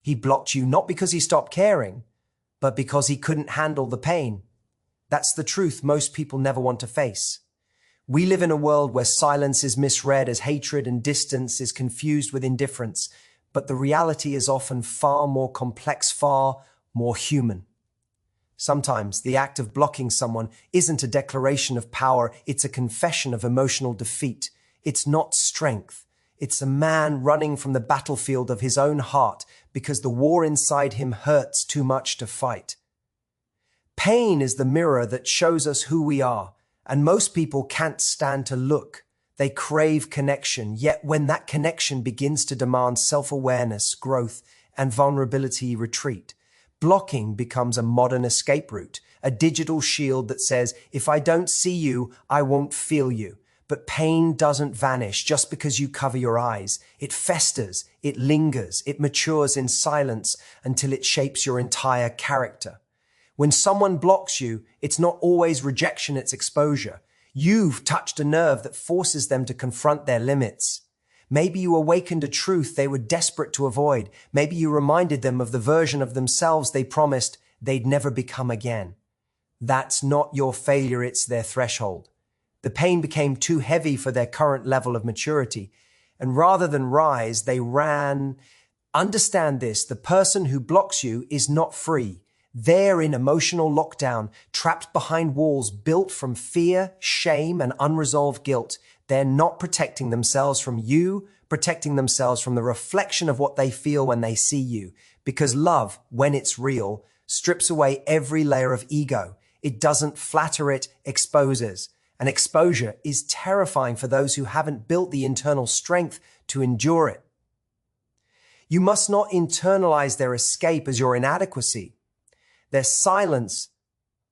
He blocked you not because he stopped caring, but because he couldn't handle the pain. That's the truth most people never want to face. We live in a world where silence is misread as hatred and distance is confused with indifference, but the reality is often far more complex, far more human. Sometimes the act of blocking someone isn't a declaration of power, it's a confession of emotional defeat. It's not strength. It's a man running from the battlefield of his own heart because the war inside him hurts too much to fight. Pain is the mirror that shows us who we are, and most people can't stand to look. They crave connection, yet when that connection begins to demand self-awareness, growth, and vulnerability, retreat. Blocking becomes a modern escape route, a digital shield that says, if I don't see you, I won't feel you. But pain doesn't vanish just because you cover your eyes. It festers, it lingers, it matures in silence until it shapes your entire character. When someone blocks you, it's not always rejection, it's exposure. You've touched a nerve that forces them to confront their limits. Maybe you awakened a truth they were desperate to avoid. Maybe you reminded them of the version of themselves they promised they'd never become again. That's not your failure, it's their threshold. The pain became too heavy for their current level of maturity, and rather than rise, they ran. Understand this, the person who blocks you is not free. They're in emotional lockdown, trapped behind walls built from fear, shame, and unresolved guilt. They're not protecting themselves from you, protecting themselves from the reflection of what they feel when they see you. Because love, when it's real, strips away every layer of ego. It doesn't flatter, it exposes. And exposure is terrifying for those who haven't built the internal strength to endure it. You must not internalize their escape as your inadequacy. Their silence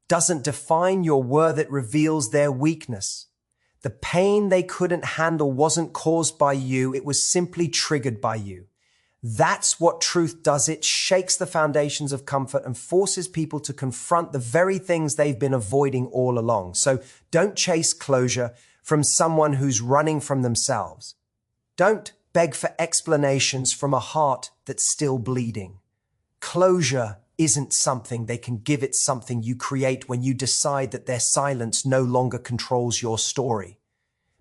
doesn't define your worth, it reveals their weakness. The pain they couldn't handle wasn't caused by you, it was simply triggered by you. That's what truth does. It shakes the foundations of comfort and forces people to confront the very things they've been avoiding all along. So don't chase closure from someone who's running from themselves. Don't beg for explanations from a heart that's still bleeding. Closure isn't something they can give, it's something you create when you decide that their silence no longer controls your story.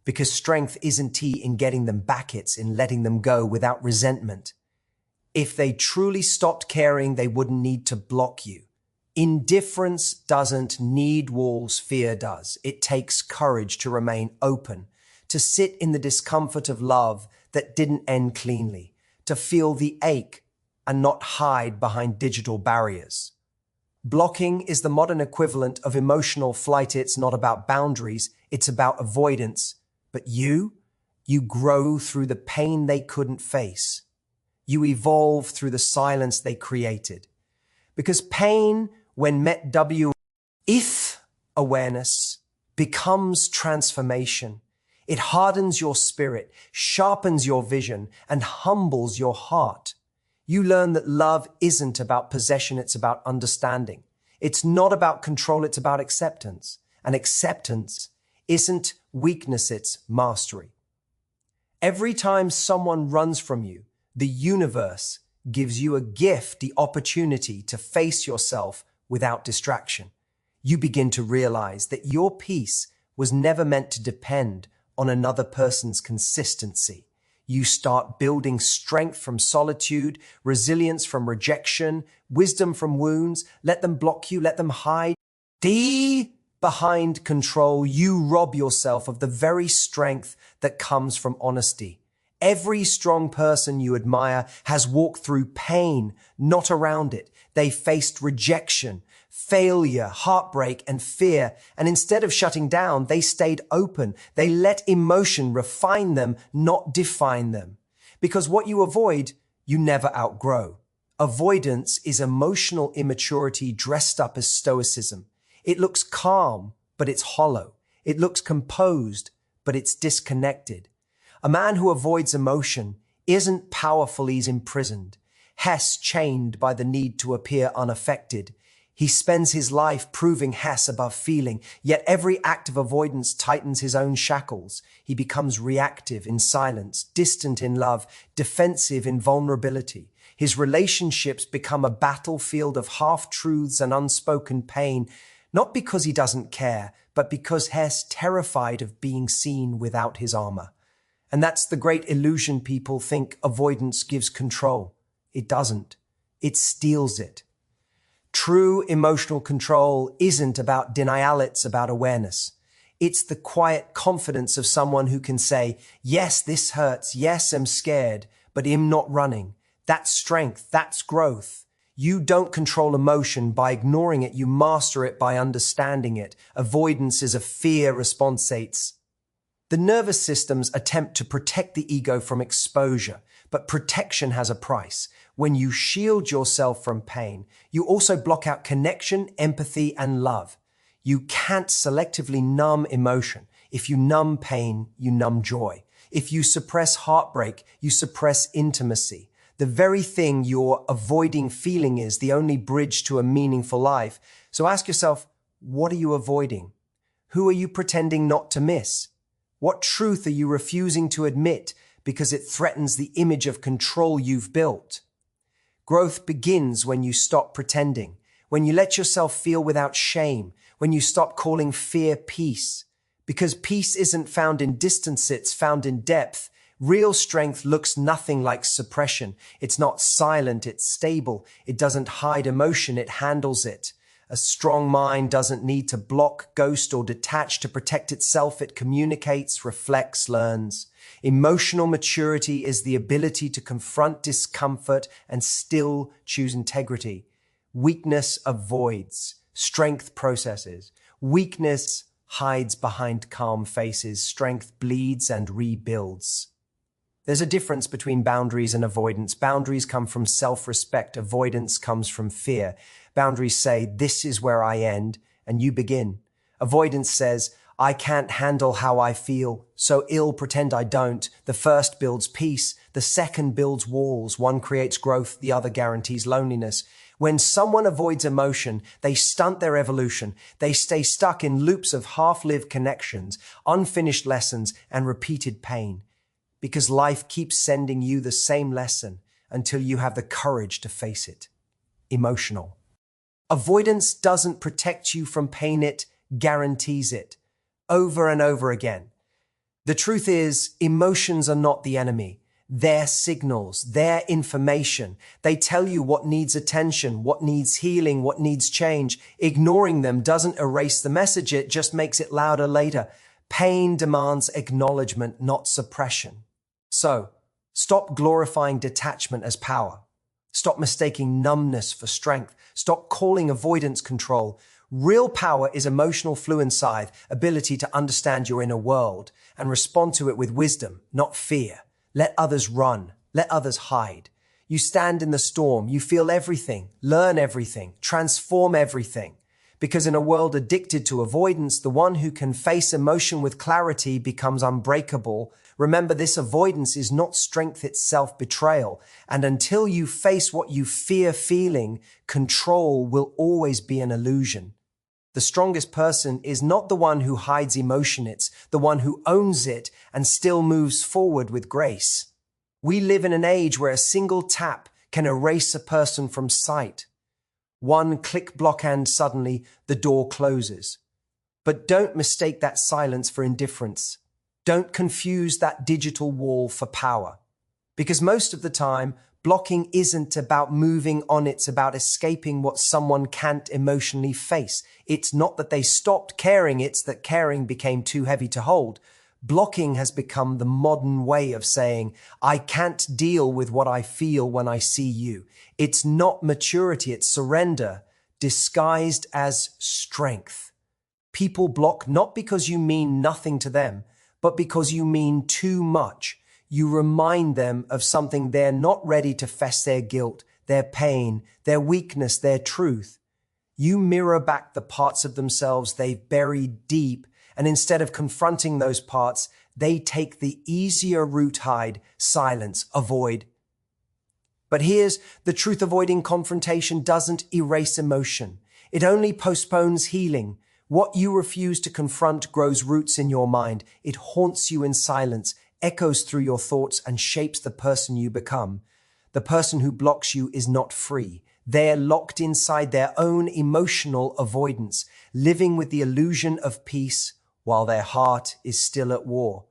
Because strength isn't in getting them back, it's in letting them go without resentment. If they truly stopped caring, they wouldn't need to block you. Indifference doesn't need walls, fear does. It takes courage to remain open, to sit in the discomfort of love that didn't end cleanly, to feel the ache and not hide behind digital barriers. Blocking is the modern equivalent of emotional flight. It's not about boundaries, it's about avoidance. But you grow through the pain they couldn't face. You evolve through the silence they created. Because pain, when met if awareness, becomes transformation. It hardens your spirit, sharpens your vision, and humbles your heart. You learn that love isn't about possession, it's about understanding. It's not about control, it's about acceptance. And acceptance isn't weakness, it's mastery. Every time someone runs from you, the universe gives you a gift, the opportunity to face yourself without distraction. You begin to realize that your peace was never meant to depend on another person's consistency. You start building strength from solitude, resilience from rejection, wisdom from wounds. Let them block you, let them hide. Behind control, you rob yourself of the very strength that comes from honesty. Every strong person you admire has walked through pain, not around it. They faced rejection, failure, heartbreak, and fear. And instead of shutting down, they stayed open. They let emotion refine them, not define them. Because what you avoid, you never outgrow. Avoidance is emotional immaturity dressed up as stoicism. It looks calm, but it's hollow. It looks composed, but it's disconnected. A man who avoids emotion isn't powerful, he's imprisoned. Hess chained by the need to appear unaffected. He spends his life proving Hess above feeling, yet every act of avoidance tightens his own shackles. He becomes reactive in silence, distant in love, defensive in vulnerability. His relationships become a battlefield of half-truths and unspoken pain, not because he doesn't care, but because he's terrified of being seen without his armor. And that's the great illusion. People think avoidance gives control. It doesn't. It steals it. True emotional control isn't about denial, it's about awareness. It's the quiet confidence of someone who can say, yes, this hurts, yes, I'm scared, but I'm not running. That's strength, that's growth. You don't control emotion by ignoring it, you master it by understanding it. Avoidance is a fear response. The nervous systems attempt to protect the ego from exposure, but protection has a price. When you shield yourself from pain, you also block out connection, empathy, and love. You can't selectively numb emotion. If you numb pain, you numb joy. If you suppress heartbreak, you suppress intimacy. The very thing you're avoiding feeling is the only bridge to a meaningful life. So ask yourself, what are you avoiding? Who are you pretending not to miss? What truth are you refusing to admit because it threatens the image of control you've built? Growth begins when you stop pretending, when you let yourself feel without shame, when you stop calling fear peace. Because peace isn't found in distance, it's found in depth. Real strength looks nothing like suppression. It's not silent, it's stable. It doesn't hide emotion, it handles it. A strong mind doesn't need to block, ghost, or detach to protect itself. It communicates, reflects, learns. Emotional maturity is the ability to confront discomfort and still choose integrity. Weakness avoids. Strength processes. Weakness hides behind calm faces. Strength bleeds and rebuilds. There's a difference between boundaries and avoidance. Boundaries come from self-respect. Avoidance comes from fear. Boundaries say, this is where I end, and you begin. Avoidance says, I can't handle how I feel, so pretend I don't. The first builds peace. The second builds walls. One creates growth. The other guarantees loneliness. When someone avoids emotion, they stunt their evolution. They stay stuck in loops of half-lived connections, unfinished lessons, and repeated pain. Because life keeps sending you the same lesson until you have the courage to face it. Emotional. Avoidance doesn't protect you from pain, it guarantees it. Over and over again. The truth is, emotions are not the enemy. They're signals, they're information. They tell you what needs attention, what needs healing, what needs change. Ignoring them doesn't erase the message, it just makes it louder later. Pain demands acknowledgement, not suppression. So, stop glorifying detachment as power. Stop mistaking numbness for strength. Stop calling avoidance control. Real power is emotional fluency, ability to understand your inner world and respond to it with wisdom, not fear. Let others run. Let others hide. You stand in the storm. You feel everything, learn everything, transform everything. Because in a world addicted to avoidance, the one who can face emotion with clarity becomes unbreakable. Remember, this avoidance is not strength, it's self-betrayal. And until you face what you fear feeling, control will always be an illusion. The strongest person is not the one who hides emotion, it's the one who owns it and still moves forward with grace. We live in an age where a single tap can erase a person from sight. One click block and suddenly the door closes. But don't mistake that silence for indifference. Don't confuse that digital wall for power. Because most of the time, blocking isn't about moving on, it's about escaping what someone can't emotionally face. It's not that they stopped caring, it's that caring became too heavy to hold. Blocking has become the modern way of saying, I can't deal with what I feel when I see you. It's not maturity, it's surrender, disguised as strength. People block not because you mean nothing to them, but because you mean too much. You remind them of something they're not ready to face: their guilt, their pain, their weakness, their truth. You mirror back the parts of themselves they've buried deep, and instead of confronting those parts, they take the easier route: hide, silence, avoid. But here's the truth: avoiding confrontation doesn't erase emotion. It only postpones healing. What you refuse to confront grows roots in your mind. It haunts you in silence, echoes through your thoughts, and shapes the person you become. The person who blocks you is not free. They're locked inside their own emotional avoidance, living with the illusion of peace while their heart is still at war.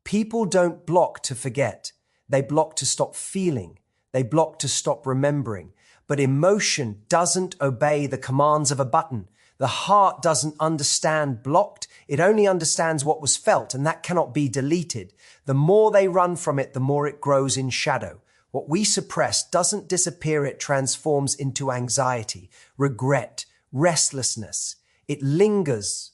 People don't block to forget. They block to stop feeling. They block to stop remembering. But emotion doesn't obey the commands of a button. The heart doesn't understand blocked. It only understands what was felt, and that cannot be deleted. The more they run from it, the more it grows in shadow. What we suppress doesn't disappear. It transforms into anxiety, regret, restlessness. It lingers.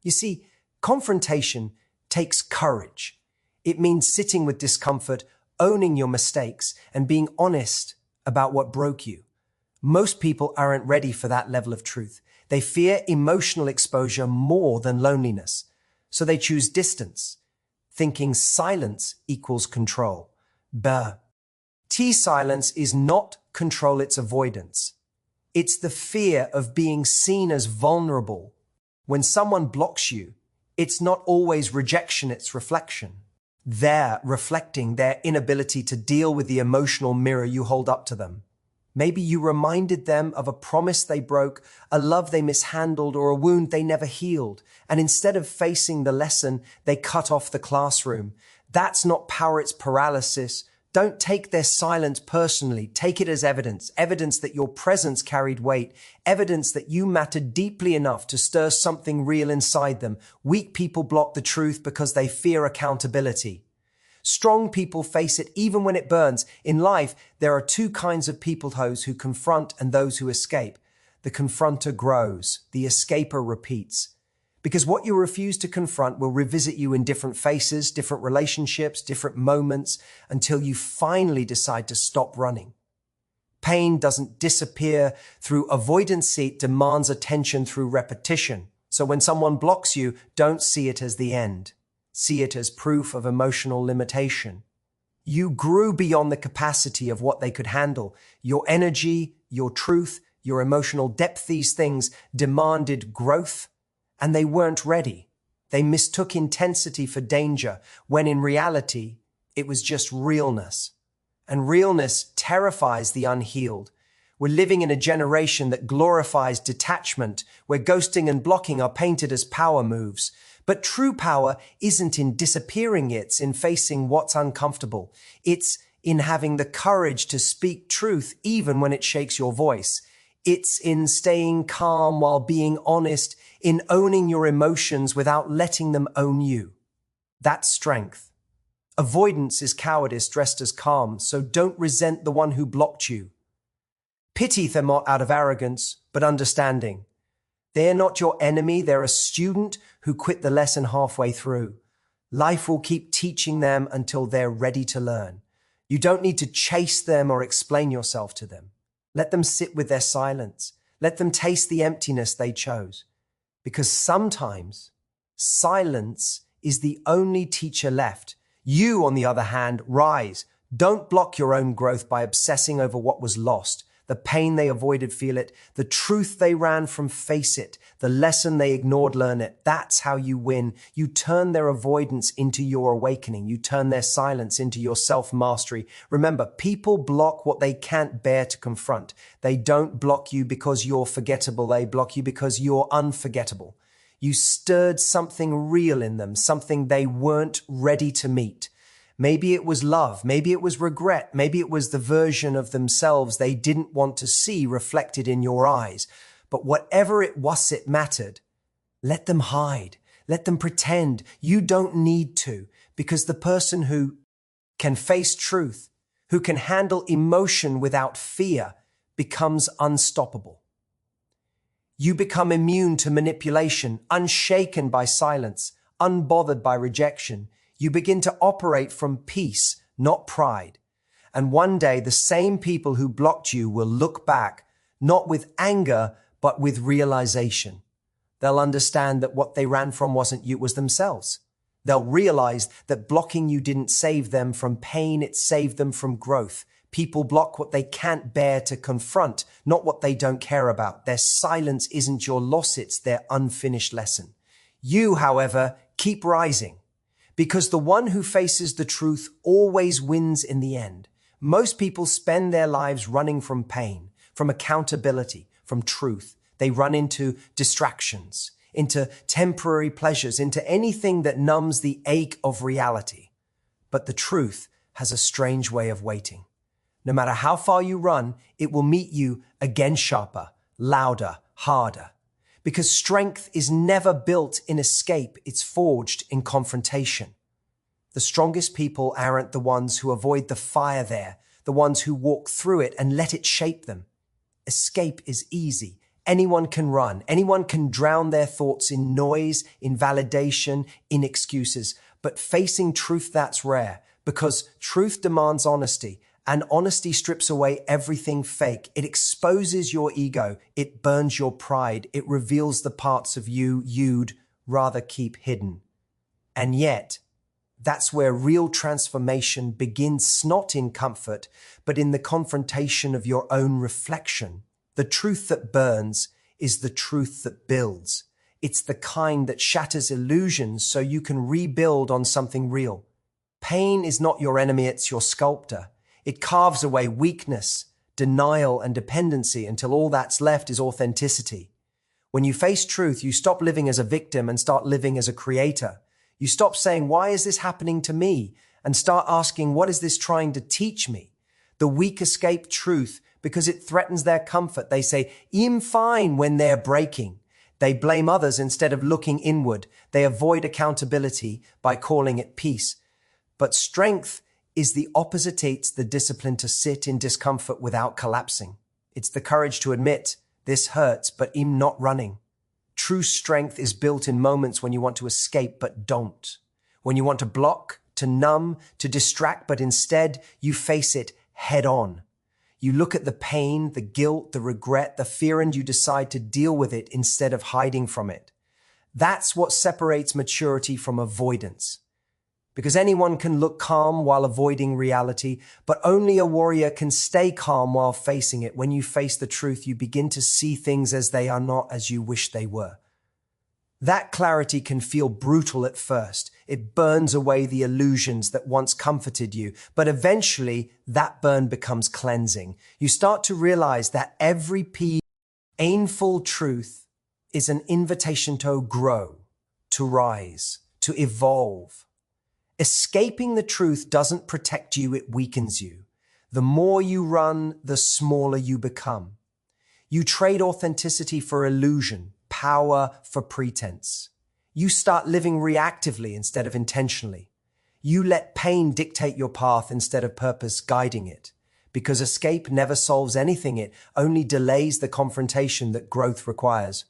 You see, confrontation takes courage. It means sitting with discomfort, owning your mistakes, and being honest about what broke you. Most people aren't ready for that level of truth. They fear emotional exposure more than loneliness. So they choose distance, thinking silence equals control. Silence is not control, it's avoidance. It's the fear of being seen as vulnerable. When someone blocks you, it's not always rejection, it's reflection. They're reflecting their inability to deal with the emotional mirror you hold up to them. Maybe you reminded them of a promise they broke, a love they mishandled, or a wound they never healed. And instead of facing the lesson, they cut off the classroom. That's not power, it's paralysis. Don't take their silence personally. Take it as evidence that your presence carried weight, evidence that you mattered deeply enough to stir something real inside them. Weak people block the truth because they fear accountability. Strong people face it even when it burns. In life, there are two kinds of people, those who confront and those who escape. The confronter grows, the escaper repeats. Because what you refuse to confront will revisit you in different faces, different relationships, different moments, until you finally decide to stop running. Pain doesn't disappear through avoidance, it demands attention through repetition. So when someone blocks you, don't see it as the end. See it as proof of emotional limitation. You grew beyond the capacity of what they could handle. Your energy, your truth, your emotional depth, these things demanded growth, and they weren't ready. They mistook intensity for danger, when in reality, it was just realness. And realness terrifies the unhealed. We're living in a generation that glorifies detachment, where ghosting and blocking are painted as power moves. But true power isn't in disappearing, it's in facing what's uncomfortable. It's in having the courage to speak truth even when it shakes your voice. It's in staying calm while being honest, in owning your emotions without letting them own you. That's strength. Avoidance is cowardice dressed as calm, so don't resent the one who blocked you. Pity them not out of arrogance, but understanding. They're not your enemy, they're a student who quit the lesson halfway through. Life will keep teaching them until they're ready to learn. You don't need to chase them or explain yourself to them. Let them sit with their silence. Let them taste the emptiness they chose. Because sometimes silence is the only teacher left. You, on the other hand, rise. Don't block your own growth by obsessing over what was lost. The pain they avoided, feel it. The truth they ran from, face it. The lesson they ignored, learn it. That's how you win. You turn their avoidance into your awakening. You turn their silence into your self-mastery. Remember, people block what they can't bear to confront. They don't block you because you're forgettable. They block you because you're unforgettable. You stirred something real in them, something they weren't ready to meet. Maybe it was love, maybe it was regret, maybe it was the version of themselves they didn't want to see reflected in your eyes. But whatever it was, it mattered. Let them hide, let them pretend. You don't need to, because the person who can face truth, who can handle emotion without fear, becomes unstoppable. You become immune to manipulation, unshaken by silence, unbothered by rejection. You begin to operate from peace, not pride. And one day, the same people who blocked you will look back, not with anger, but with realization. They'll understand that what they ran from wasn't you, it was themselves. They'll realize that blocking you didn't save them from pain, it saved them from growth. People block what they can't bear to confront, not what they don't care about. Their silence isn't your loss, it's their unfinished lesson. You, however, keep rising. Because the one who faces the truth always wins in the end. Most people spend their lives running from pain, from accountability, from truth. They run into distractions, into temporary pleasures, into anything that numbs the ache of reality. But the truth has a strange way of waiting. No matter how far you run, it will meet you again sharper, louder, harder. Because strength is never built in escape, it's forged in confrontation. The strongest people aren't the ones who avoid the fire there, the ones who walk through it and let it shape them. Escape is easy. Anyone can run. Anyone can drown their thoughts in noise, in validation, in excuses. But facing truth, that's rare, because truth demands honesty, and honesty strips away everything fake. It exposes your ego. It burns your pride. It reveals the parts of you you'd rather keep hidden. And yet, that's where real transformation begins, not in comfort, but in the confrontation of your own reflection. The truth that burns is the truth that builds. It's the kind that shatters illusions so you can rebuild on something real. Pain is not your enemy, it's your sculptor. It carves away weakness, denial, and dependency until all that's left is authenticity. When you face truth, you stop living as a victim and start living as a creator. You stop saying, why is this happening to me? And start asking, what is this trying to teach me? The weak escape truth because it threatens their comfort. They say, I'm fine when they're breaking. They blame others instead of looking inward. They avoid accountability by calling it peace. But strength is the opposite. It's the discipline to sit in discomfort without collapsing. It's the courage to admit, this hurts, but I'm not running. True strength is built in moments when you want to escape but don't. When you want to block, to numb, to distract, but instead you face it head on. You look at the pain, the guilt, the regret, the fear, and you decide to deal with it instead of hiding from it. That's what separates maturity from avoidance. Because anyone can look calm while avoiding reality, but only a warrior can stay calm while facing it. When you face the truth, you begin to see things as they are, not as you wish they were. That clarity can feel brutal at first. It burns away the illusions that once comforted you, but eventually that burn becomes cleansing. You start to realize that every painful truth is an invitation to grow, to rise, to evolve. Escaping the truth doesn't protect you, it weakens you. The more you run, the smaller you become. You trade authenticity for illusion, power for pretense. You start living reactively instead of intentionally. You let pain dictate your path instead of purpose guiding it. Because escape never solves anything, it only delays the confrontation that growth requires.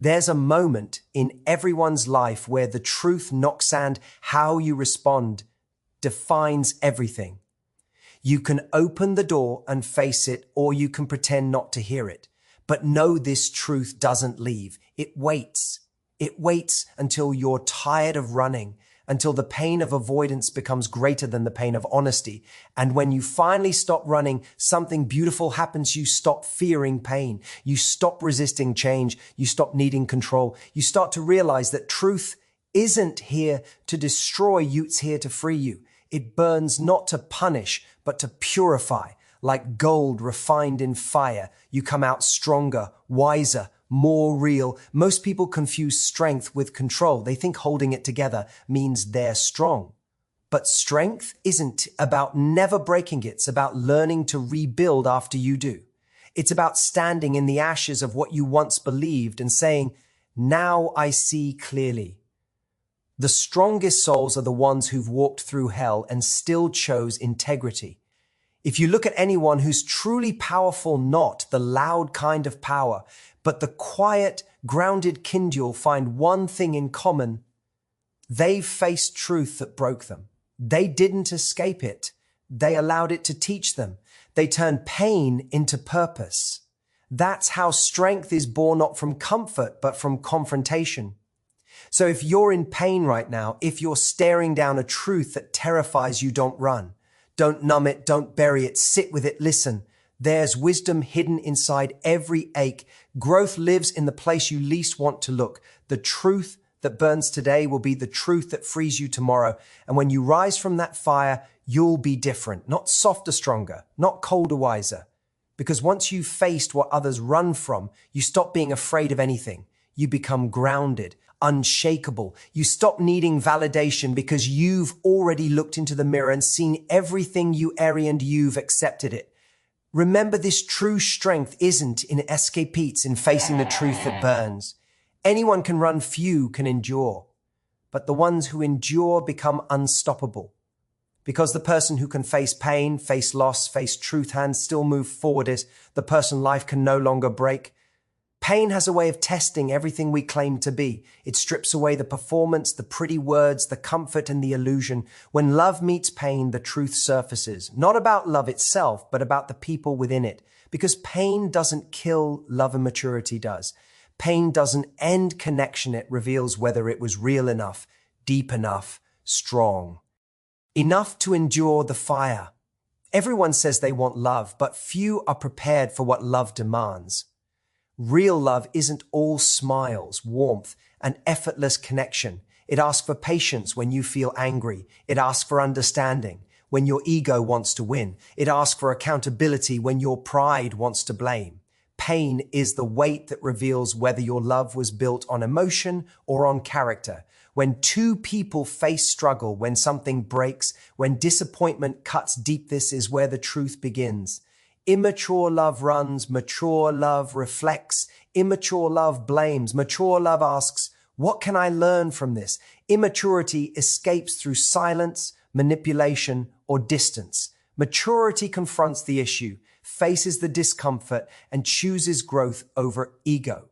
There's a moment in everyone's life where the truth knocks and how you respond defines everything. You can open the door and face it, or you can pretend not to hear it. But know this truth doesn't leave. It waits. It waits until you're tired of running, until the pain of avoidance becomes greater than the pain of honesty. And when you finally stop running, something beautiful happens. You stop fearing pain. You stop resisting change. You stop needing control. You start to realize that truth isn't here to destroy you. It's here to free you. It burns not to punish, but to purify. Like gold refined in fire, you come out stronger, wiser, more real. Most people confuse strength with control. They think holding it together means they're strong. But strength isn't about never breaking it. It's about learning to rebuild after you do. It's about standing in the ashes of what you once believed and saying, now I see clearly. The strongest souls are the ones who've walked through hell and still chose integrity. If you look at anyone who's truly powerful, not the loud kind of power, but the quiet, grounded kind, you'll find one thing in common. They've faced truth that broke them. They didn't escape it. They allowed it to teach them. They turned pain into purpose. That's how strength is born, not from comfort, but from confrontation. So if you're in pain right now, if you're staring down a truth that terrifies you, don't run. Don't numb it. Don't bury it. Sit with it. Listen. There's wisdom hidden inside every ache. Growth lives in the place you least want to look. The truth that burns today will be the truth that frees you tomorrow. And when you rise from that fire, you'll be different, not softer, stronger, not colder, wiser. Because once you've faced what others run from, you stop being afraid of anything. You become grounded, unshakable. You stop needing validation because you've already looked into the mirror and seen everything you are and you've accepted it. Remember, this true strength isn't in escape, it's in facing the truth that burns. Anyone can run, few can endure. But the ones who endure become unstoppable. Because the person who can face pain, face loss, face truth and still move forward is the person life can no longer break. Pain has a way of testing everything we claim to be. It strips away the performance, the pretty words, the comfort and the illusion. When love meets pain, the truth surfaces. Not about love itself, but about the people within it. Because pain doesn't kill, love and maturity does. Pain doesn't end connection, it reveals whether it was real enough, deep enough, strong. Enough to endure the fire. Everyone says they want love, but few are prepared for what love demands. Real love isn't all smiles, warmth, and effortless connection. It asks for patience when you feel angry. It asks for understanding when your ego wants to win. It asks for accountability when your pride wants to blame. Pain is the weight that reveals whether your love was built on emotion or on character. When two people face struggle, when something breaks, when disappointment cuts deep, this is where the truth begins. Immature love runs, mature love reflects, immature love blames, mature love asks, what can I learn from this? Immaturity escapes through silence, manipulation, or distance. Maturity confronts the issue, faces the discomfort, and chooses growth over ego.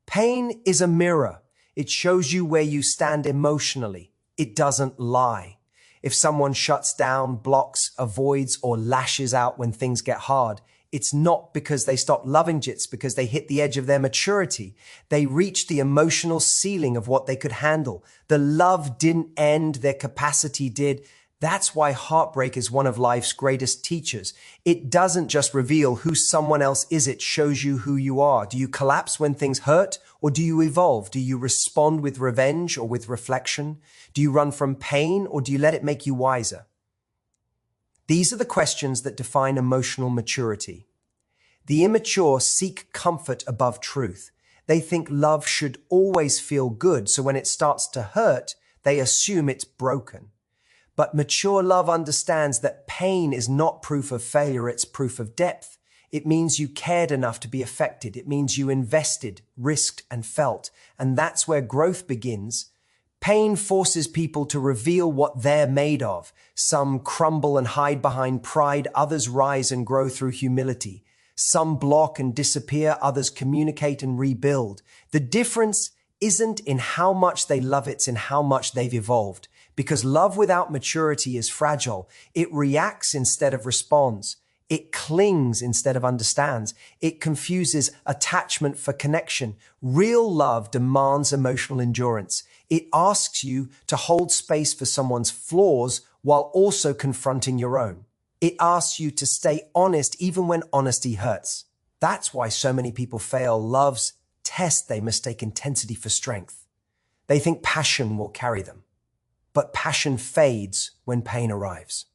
Pain is a mirror. It shows you where you stand emotionally. It doesn't lie. If someone shuts down, blocks, avoids, or lashes out when things get hard, it's not because they stopped loving, it's because they hit the edge of their maturity. They reached the emotional ceiling of what they could handle. The love didn't end, their capacity did. That's why heartbreak is one of life's greatest teachers. It doesn't just reveal who someone else is, it shows you who you are. Do you collapse when things hurt, or do you evolve? Do you respond with revenge or with reflection? Do you run from pain, or do you let it make you wiser? These are the questions that define emotional maturity. The immature seek comfort above truth. They think love should always feel good, so when it starts to hurt, they assume it's broken. But mature love understands that pain is not proof of failure, it's proof of depth. It means you cared enough to be affected. It means you invested, risked, and felt. And that's where growth begins. Pain forces people to reveal what they're made of. Some crumble and hide behind pride, others rise and grow through humility. Some block and disappear, others communicate and rebuild. The difference isn't in how much they love, it's in how much they've evolved. Because love without maturity is fragile. It reacts instead of responds. It clings instead of understands. It confuses attachment for connection. Real love demands emotional endurance. It asks you to hold space for someone's flaws while also confronting your own. It asks you to stay honest even when honesty hurts. That's why so many people fail love's test. They mistake intensity for strength. They think passion will carry them. But passion fades when pain arrives.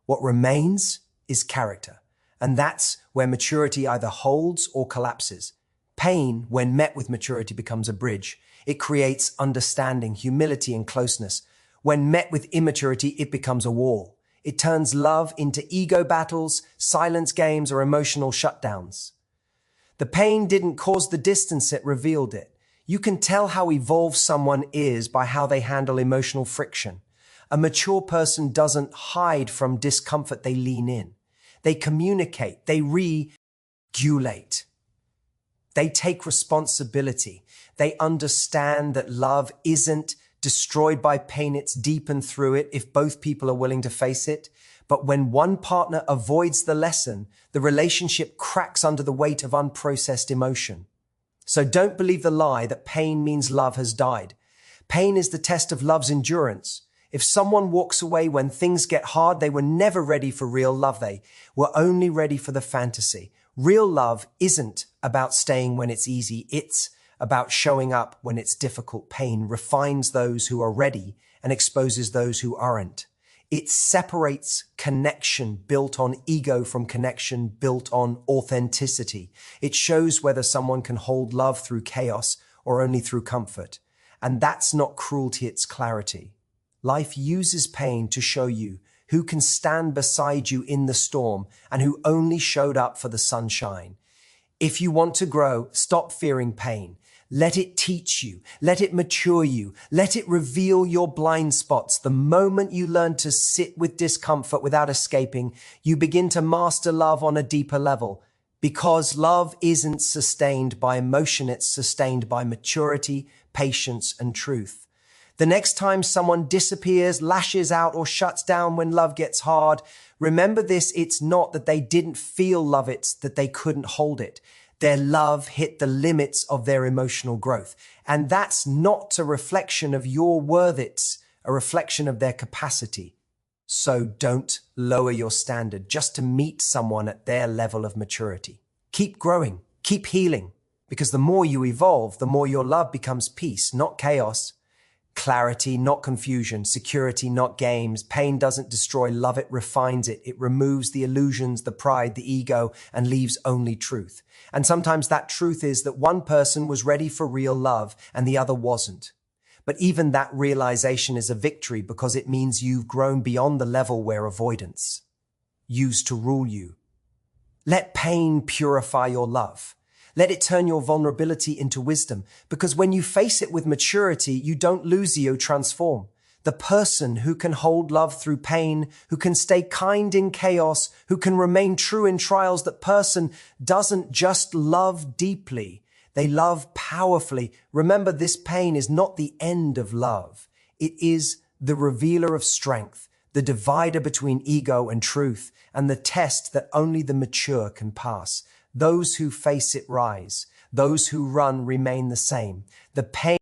What remains is character. And that's where maturity either holds or collapses. Pain, when met with maturity, becomes a bridge. It creates understanding, humility, and closeness. When met with immaturity, it becomes a wall. It turns love into ego battles, silence games, or emotional shutdowns. The pain didn't cause the distance, it revealed it. You can tell how evolved someone is by how they handle emotional friction. A mature person doesn't hide from discomfort, they lean in. They communicate, they regulate. They take responsibility. They understand that love isn't destroyed by pain, it's deepened through it if both people are willing to face it. But when one partner avoids the lesson, the relationship cracks under the weight of unprocessed emotion. So don't believe the lie that pain means love has died. Pain is the test of love's endurance. If someone walks away when things get hard, they were never ready for real love. They were only ready for the fantasy. Real love isn't about staying when it's easy. It's about showing up when it's difficult. Pain refines those who are ready and exposes those who aren't. It separates connection built on ego from connection built on authenticity. It shows whether someone can hold love through chaos or only through comfort. And that's not cruelty, it's clarity. Life uses pain to show you who can stand beside you in the storm and who only showed up for the sunshine. If you want to grow, stop fearing pain. Let it teach you. Let it mature you. Let it reveal your blind spots. The moment you learn to sit with discomfort without escaping, you begin to master love on a deeper level. Because love isn't sustained by emotion, it's sustained by maturity, patience, and truth. The next time someone disappears, lashes out, or shuts down when love gets hard, remember this: it's not that they didn't feel love, it's that they couldn't hold it. Their love hit the limits of their emotional growth. And that's not a reflection of your worth, it's a reflection of their capacity. So don't lower your standard just to meet someone at their level of maturity. Keep growing, keep healing, because the more you evolve, the more your love becomes peace, not chaos. Clarity, not confusion. Security, not games. Pain doesn't destroy love, it refines it. It removes the illusions, the pride, the ego, and leaves only truth. And sometimes that truth is that one person was ready for real love and the other wasn't. But even that realization is a victory, because it means you've grown beyond the level where avoidance used to rule you. Let pain purify your love. Let it turn your vulnerability into wisdom, because when you face it with maturity, you don't lose, you transform. The person who can hold love through pain, who can stay kind in chaos, who can remain true in trials, that person doesn't just love deeply, they love powerfully. Remember, this pain is not the end of love. It is the revealer of strength, the divider between ego and truth, and the test that only the mature can pass. Those who face it rise. Those who run remain the same. The pain